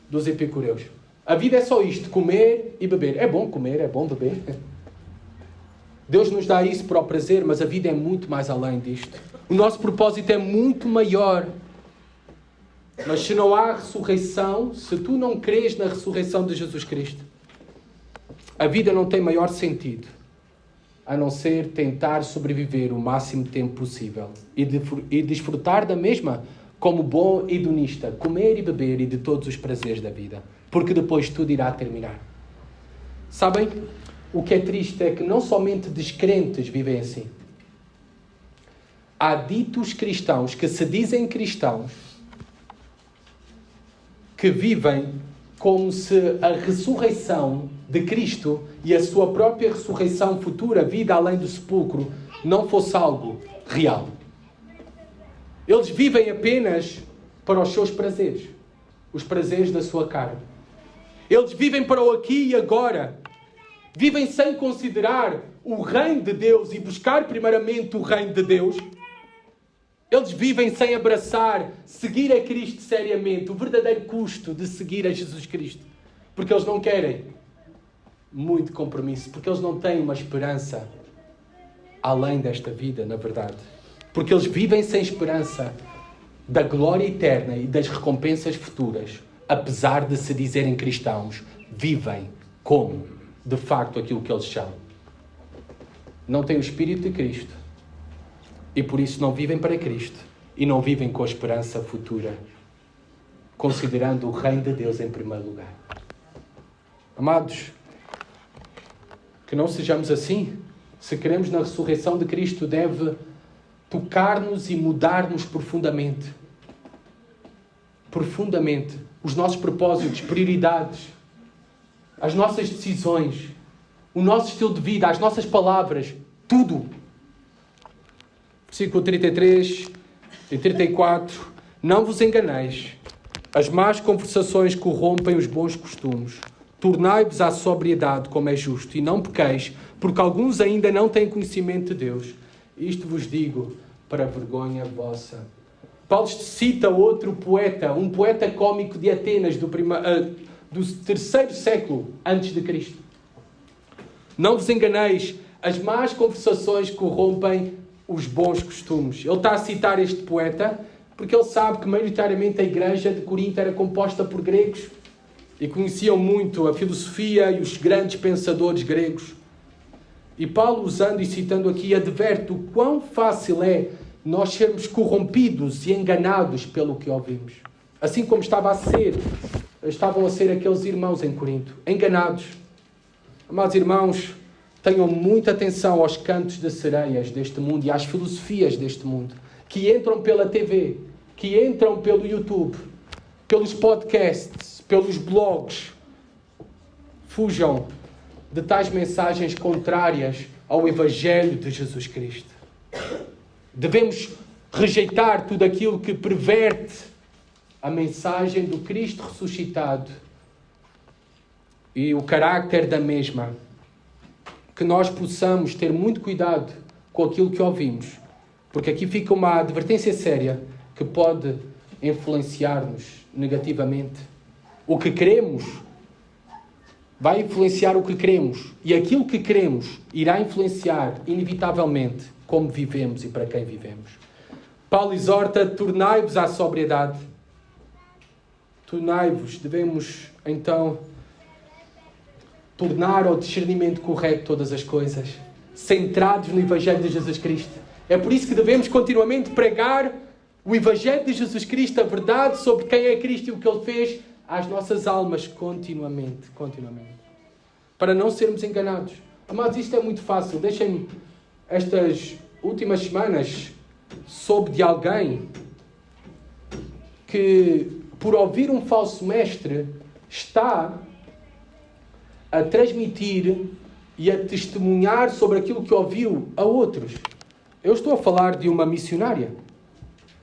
dos epicureus. A vida é só isto, comer e beber. É bom comer, é bom beber. Deus nos dá isso para o prazer, mas a vida é muito mais além disto. O nosso propósito é muito maior. Mas se não há ressurreição, se tu não crês na ressurreição de Jesus Cristo, a vida não tem maior sentido, a não ser tentar sobreviver o máximo tempo possível e desfrutar da mesma como bom hedonista, comer e beber e de todos os prazeres da vida. Porque depois tudo irá terminar. Sabem? O que é triste é que não somente descrentes vivem assim. Há ditos cristãos que se dizem cristãos que vivem como se a ressurreição de Cristo e a sua própria ressurreição futura, vida além do sepulcro, não fosse algo real. Eles vivem apenas para os seus prazeres, os prazeres da sua carne. Eles vivem para o aqui e agora. vivem sem considerar o reino de Deus e buscar primeiramente o reino de Deus. Eles vivem sem abraçar, seguir a Cristo seriamente, o verdadeiro custo de seguir a Jesus Cristo. Porque eles não querem muito compromisso, porque eles não têm uma esperança além desta vida, na verdade. Porque eles vivem sem esperança da glória eterna e das recompensas futuras, apesar de se dizerem cristãos, vivem como, de facto, aquilo que eles são. Não têm o Espírito de Cristo e por isso não vivem para Cristo e não vivem com a esperança futura, considerando o reino de Deus em primeiro lugar. Amados, que não sejamos assim. Se queremos na ressurreição de Cristo, deve tocar-nos e mudar-nos profundamente. Profundamente. Os nossos propósitos, prioridades, as nossas decisões, o nosso estilo de vida, as nossas palavras, tudo. Versículo 33 e 34. Não vos enganeis. As más conversações corrompem os bons costumes. Tornai-vos à sobriedade, como é justo, e não pequeis, porque alguns ainda não têm conhecimento de Deus. Isto vos digo para a vergonha vossa. Paulo cita outro poeta, um poeta cómico de Atenas, do terceiro século antes de Cristo. Não vos enganeis, as más conversações corrompem os bons costumes. Ele está a citar este poeta porque ele sabe que maioritariamente a igreja de Corinto era composta por gregos e conheciam muito a filosofia e os grandes pensadores gregos. E Paulo, usando e citando aqui, adverte o quão fácil é nós sermos corrompidos e enganados pelo que ouvimos. Assim como estavam a ser aqueles irmãos em Corinto, enganados. Amados irmãos, tenham muita atenção aos cantos de sereias deste mundo e às filosofias deste mundo, que entram pela TV, que entram pelo YouTube, pelos podcasts, pelos blogs. Fujam de tais mensagens contrárias ao Evangelho de Jesus Cristo. Devemos rejeitar tudo aquilo que perverte a mensagem do Cristo ressuscitado e o carácter da mesma. Que nós possamos ter muito cuidado com aquilo que ouvimos, porque aqui fica uma advertência séria que pode influenciar-nos negativamente. O que queremos vai influenciar o que queremos, e aquilo que queremos irá influenciar inevitavelmente como vivemos e para quem vivemos. Paulo exorta: tornai-vos à sobriedade. Tornai-vos, devemos então tornar ao discernimento correto todas as coisas, centrados no Evangelho de Jesus Cristo. É por isso que devemos continuamente pregar o Evangelho de Jesus Cristo, a verdade sobre quem é Cristo e o que Ele fez às nossas almas continuamente. Para não sermos enganados. Amados, isto é muito fácil. Deixem-me, estas últimas semanas, soube de alguém que, por ouvir um falso mestre, está a transmitir e a testemunhar sobre aquilo que ouviu a outros. Eu estou a falar de uma missionária.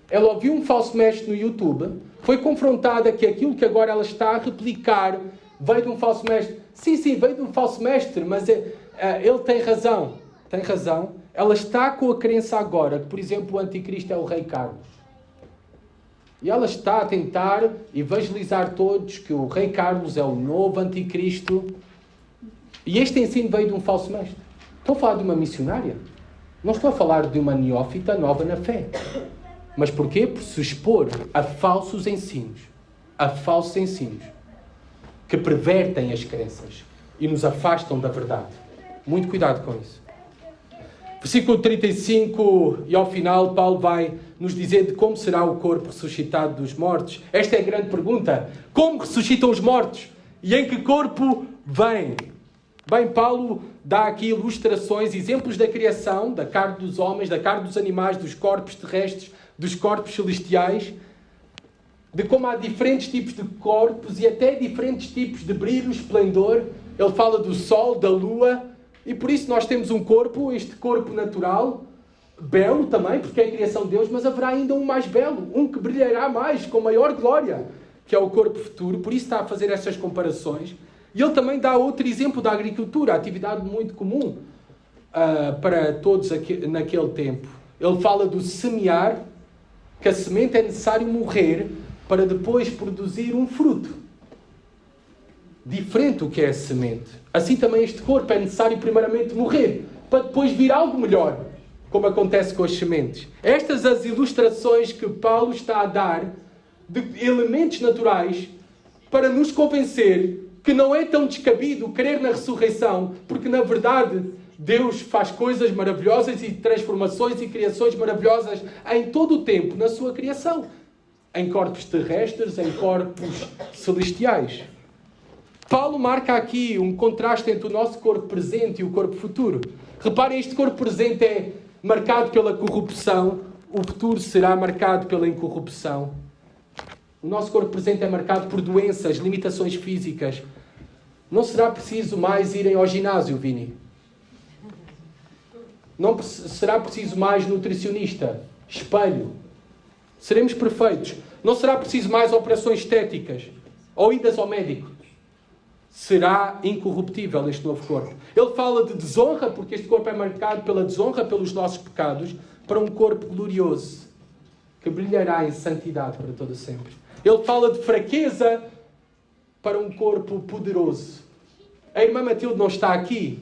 Ela ouviu um falso mestre no YouTube, foi confrontada que aquilo que agora ela está a replicar veio de um falso mestre. Sim, veio de um falso mestre, mas ele tem razão. Tem razão. Ela está com a crença agora que, por exemplo, o anticristo é o rei Carlos. E ela está a tentar evangelizar todos que o rei Carlos é o novo anticristo. E este ensino veio de um falso mestre. Estou a falar de uma missionária. Não estou a falar de uma neófita nova na fé. Mas porquê? Por se expor a falsos ensinos. A falsos ensinos. Que pervertem as crenças. E nos afastam da verdade. Muito cuidado com isso. Versículo 35, e ao final Paulo vai nos dizer de como será o corpo ressuscitado dos mortos. Esta é a grande pergunta. Como ressuscitam os mortos? E em que corpo vêm? Bem, Paulo dá aqui ilustrações, exemplos da criação, da carne dos homens, da carne dos animais, dos corpos terrestres, dos corpos celestiais, de como há diferentes tipos de corpos e até diferentes tipos de brilho, esplendor. Ele fala do sol, da lua, e por isso nós temos um corpo, este corpo natural, belo também, porque é a criação de Deus, mas haverá ainda um mais belo, um que brilhará mais, com maior glória, que é o corpo futuro. Por isso está a fazer estas comparações. E ele também dá outro exemplo da agricultura, atividade muito comum para todos naquele tempo. Ele fala do semear, que a semente é necessário morrer para depois produzir um fruto. Diferente do que é a semente. Assim também este corpo é necessário primeiramente morrer, para depois vir algo melhor, como acontece com as sementes. Estas as ilustrações que Paulo está a dar de elementos naturais para nos convencer que não é tão descabido crer na ressurreição, porque na verdade Deus faz coisas maravilhosas e transformações e criações maravilhosas em todo o tempo na sua criação. Em corpos terrestres, em corpos celestiais. Paulo marca aqui um contraste entre o nosso corpo presente e o corpo futuro. Reparem, este corpo presente é marcado pela corrupção, o futuro será marcado pela incorrupção. O nosso corpo presente é marcado por doenças, limitações físicas. Não será preciso mais irem ao ginásio, Vini? Não será preciso mais nutricionista, espelho. Seremos perfeitos. Não será preciso mais operações estéticas ou idas ao médico. Será incorruptível este novo corpo. Ele fala de desonra, porque este corpo é marcado pela desonra, pelos nossos pecados, para um corpo glorioso, que brilhará em santidade para todo sempre. Ele fala de fraqueza para um corpo poderoso. A irmã Matilde não está aqui,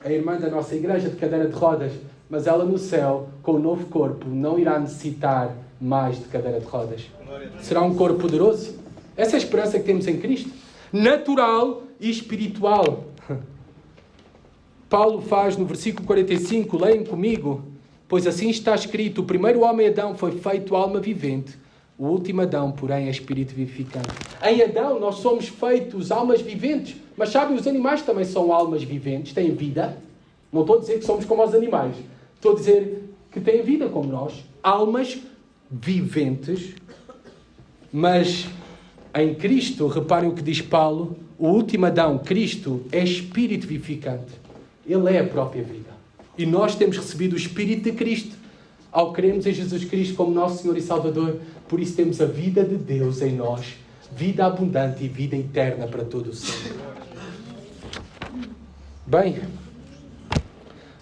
a irmã da nossa igreja de cadeira de rodas, mas ela no céu, com o novo corpo, não irá necessitar mais de cadeira de rodas. Será um corpo poderoso? Essa é a esperança que temos em Cristo. Natural e espiritual. Paulo faz no versículo 45, leiam comigo, pois assim está escrito, o primeiro homem Adão foi feito alma vivente, o último Adão, porém, é espírito vivificante. Em Adão nós somos feitos almas viventes, mas sabem, os animais também são almas viventes, têm vida. Não estou a dizer que somos como os animais, estou a dizer que têm vida como nós, almas viventes, mas em Cristo, reparem o que diz Paulo, o último Adão, Cristo, é espírito vivificante. Ele é a própria vida. E nós temos recebido o Espírito de Cristo ao crermos em Jesus Cristo como nosso Senhor e Salvador. Por isso temos a vida de Deus em nós, vida abundante e vida eterna para todo o sempre. Bem,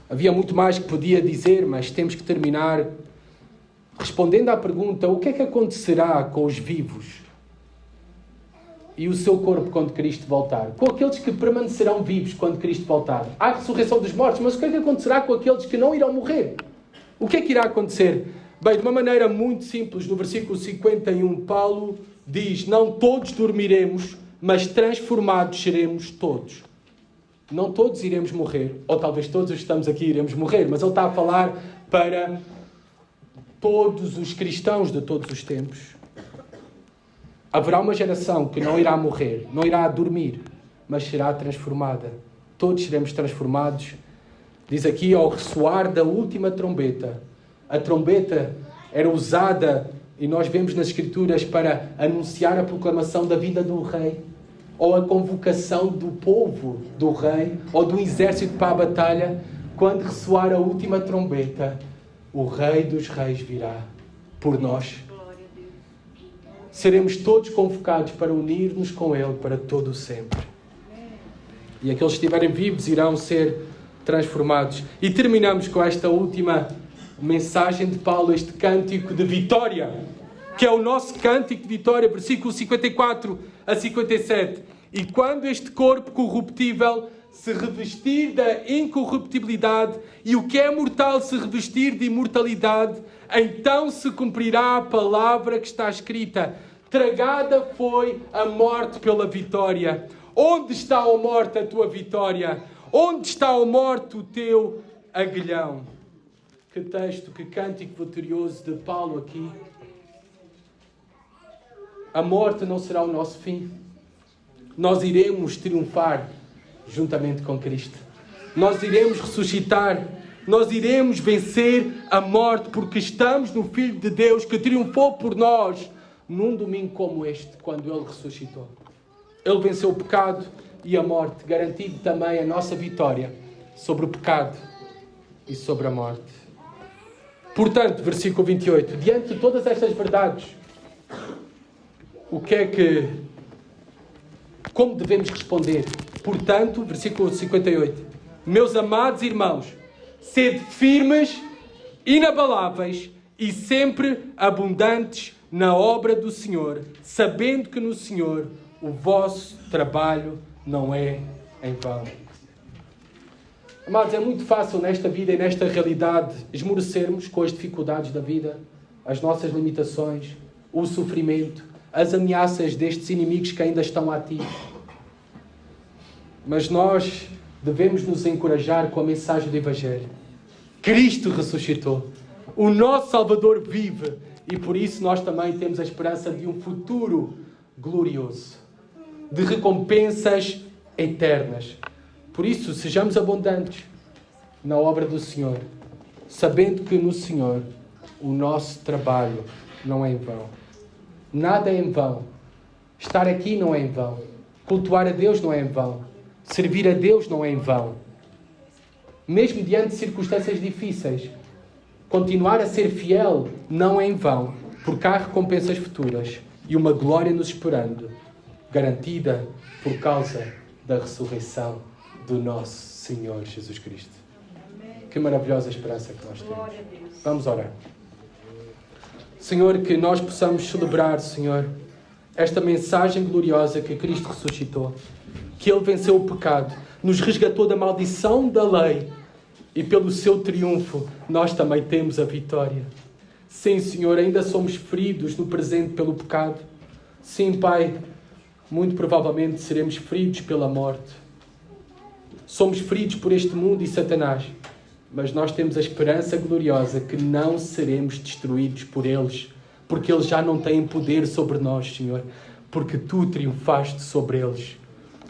havia muito mais que podia dizer, mas temos que terminar respondendo à pergunta: o que é que acontecerá com os vivos e o seu corpo quando Cristo voltar? Com aqueles que permanecerão vivos quando Cristo voltar. Há a ressurreição dos mortos, mas o que é que acontecerá com aqueles que não irão morrer? O que é que irá acontecer? Bem, de uma maneira muito simples, no versículo 51, Paulo diz: não todos dormiremos, mas transformados seremos todos. Não todos iremos morrer, ou talvez todos os que estamos aqui iremos morrer, mas ele está a falar para todos os cristãos de todos os tempos. Haverá uma geração que não irá morrer, não irá dormir, mas será transformada. Todos seremos transformados. Diz aqui, ao ressoar da última trombeta. A trombeta era usada, e nós vemos nas Escrituras, para anunciar a proclamação da vinda do rei, ou a convocação do povo do rei, ou do exército para a batalha. Quando ressoar a última trombeta, o Rei dos Reis virá por nós. Seremos todos convocados para unir-nos com Ele para todo o sempre. E aqueles que estiverem vivos irão ser transformados. E terminamos com esta última mensagem de Paulo, este cântico de vitória, que é o nosso cântico de vitória, versículo 54 a 57. E quando este corpo corruptível se revestir da incorruptibilidade e o que é mortal se revestir de imortalidade, então se cumprirá a palavra que está escrita: tragada foi a morte pela vitória. Onde está, ó morte, a tua vitória? Onde está, ó morte, o teu aguilhão? Que texto, que cântico vitorioso de Paulo aqui. A morte não será o nosso fim. Nós iremos triunfar juntamente com Cristo. Nós iremos ressuscitar. Nós iremos vencer a morte, porque estamos no Filho de Deus que triunfou por nós num domingo como este, quando Ele ressuscitou. Ele venceu o pecado e a morte, garantindo também a nossa vitória sobre o pecado e sobre a morte. Portanto, versículo 28, diante de todas estas verdades, o que é que como devemos responder. Portanto, versículo 58, meus amados irmãos, sede firmes, inabaláveis e sempre abundantes na obra do Senhor, sabendo que no Senhor o vosso trabalho não é em vão. Amados, é muito fácil nesta vida e nesta realidade esmorecermos com as dificuldades da vida, as nossas limitações, o sofrimento, as ameaças destes inimigos que ainda estão ativos. Mas nós devemos nos encorajar com a mensagem do Evangelho. Cristo ressuscitou. O nosso Salvador vive. E por isso nós também temos a esperança de um futuro glorioso, de recompensas eternas. Por isso, sejamos abundantes na obra do Senhor, sabendo que no Senhor o nosso trabalho não é em vão. Nada é em vão. Estar aqui não é em vão. Cultuar a Deus não é em vão. Servir a Deus não é em vão. Mesmo diante de circunstâncias difíceis, continuar a ser fiel não é em vão, porque há recompensas futuras e uma glória nos esperando, garantida por causa da ressurreição do nosso Senhor Jesus Cristo. Que maravilhosa esperança que nós temos. Vamos orar. Senhor, que nós possamos celebrar, Senhor, esta mensagem gloriosa que Cristo ressuscitou, que Ele venceu o pecado, nos resgatou da maldição da lei e pelo seu triunfo nós também temos a vitória. Sim, Senhor, ainda somos feridos no presente pelo pecado. Sim, Pai, muito provavelmente seremos feridos pela morte. Somos feridos por este mundo e Satanás, mas nós temos a esperança gloriosa que não seremos destruídos por eles, porque eles já não têm poder sobre nós, Senhor, porque Tu triunfaste sobre eles.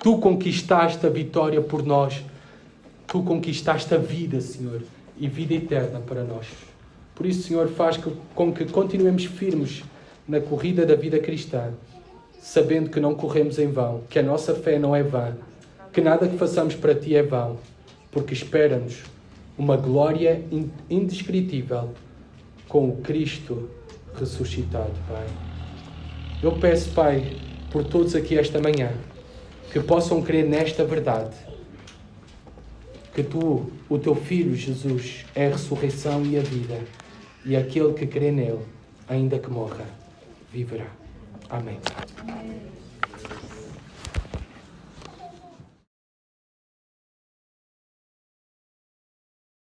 Tu conquistaste a vitória por nós. Tu conquistaste a vida, Senhor, e vida eterna para nós. Por isso, Senhor, faz com que continuemos firmes na corrida da vida cristã, sabendo que não corremos em vão, que a nossa fé não é vã, que nada que façamos para Ti é vão, porque espera-nos uma glória indescritível com o Cristo ressuscitado, Pai. Eu peço, Pai, por todos aqui esta manhã, que possam crer nesta verdade, que Tu, o Teu Filho Jesus, é a ressurreição e a vida, e aquele que crê nele, ainda que morra, viverá. Amém.